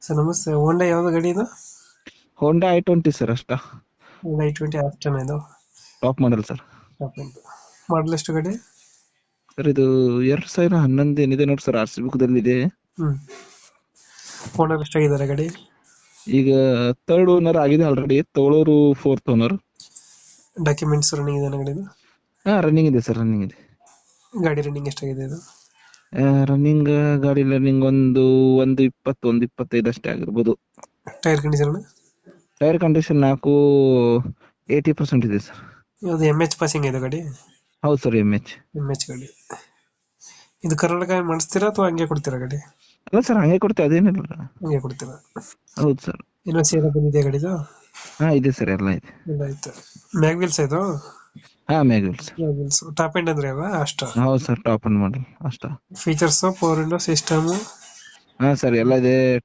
Sir ನಮಸ್ತೆ, ಹೋಂಡಾ ಯಾವ್ದು ಗಾಡಿ ಇದು? ಹೋಂಡಾ i20 ಸರ್ ಅಷ್ಟ ಹೋಂಡಾ i20 ಆಪ್ಷನ್ ಇದು. Top model sir. ಮಾಡಲ್ ಎಷ್ಟು ಗಾಡಿ? ಸರ್ ಇದು 2011 ಏನಿದೆ ನೋಡಿ ಸರ್, RC ಬುಕ್ದಲ್ಲಿ ಇದೆ. ಹ್ಮ್. ಓನರ್ ಎಷ್ಟಾಗಿದ್ದಾರೆ ಗಾಡಿ? ಈಗ ಥರ್ಡ್ ಓನರ್ ಆಗಿದೆ ಆಲ್ರೆಡಿ, ತೊಗೊಳೋರು ಫೋರ್ತ್ ಓನರ್. ಡಾಕ್ಯುಮೆಂಟ್ಸ್ ರನ್ನಿಂಗ್ ಇದೆ ಗಾಡಿದು? ರನ್ನಿಂಗ್ ಇದೆ ಸರ್, ರನ್ನಿಂಗ್ ಇದೆ. ಗಾಡಿ ರನ್ನಿಂಗ್ ಎಷ್ಟಾಗಿದೆ ಇದು? ರನ್ನಿಂಗ್ ಗಾಡಿ ರನ್ನಿಂಗ್ ಒಂದು 125 ಅಷ್ಟೇ ಆಗಿರ್ಬೋದು. Tyre condition? ಟೈರ್ ಕಂಡೀಷನ್ 80% ಇದೆ ಸರ್. ಇದು ಎಮ್ ಎಚ್ ಪಾಸಿಂಗ್ ಇದೆ ಗಾಡಿ? ಹೌದು ಸರ್, MH. ಎಮ್ ಎಚ್ ಗಾಡಿ. ಇದು ಕರ್ನಾಟಕ ಮಾಡಿಸ್ತೀರಾ ಅಥವಾ ಹಂಗೆ ಕೊಡ್ತೀರಾ ಗಾಡಿ? ಅಲ್ಲ ಸರ್, ಹಂಗೆ ಕೊಡ್ತೀವಿ, ಅದೇನಿಲ್ಲ. ಹಂಗೆ ಕೊಡ್ತೀರಾ? ಹೌದು ಸರ್. ಇನ್ನೊಂದು ಸೇರ ಬಂದಿದೆ ಗಾಡಿದು? ಇದೆ ಸರ್, ಎಲ್ಲ ಇದೆ. ಎಲ್ಲ ಆಯ್ತು. ಮ್ಯಾಗ್ವಿಲ್ಸ್ ಇದು? ಮ್ಯಾಗ್ವಿಲ್ಸ್. ಮ್ಯಾಗ್ವಿಲ್ಸ್ ಟಾಪ್ ಎಂಡ್ ಅಂದ್ರೆ ಅಷ್ಟ? ಹೌದು ಸರ್, ಟಾಪ್ ಅಂಡ್ ಮಾಡಲ್ ಅಷ್ಟ. Features, power window system? Sir ಎಲ್ಲ ಇದೆ.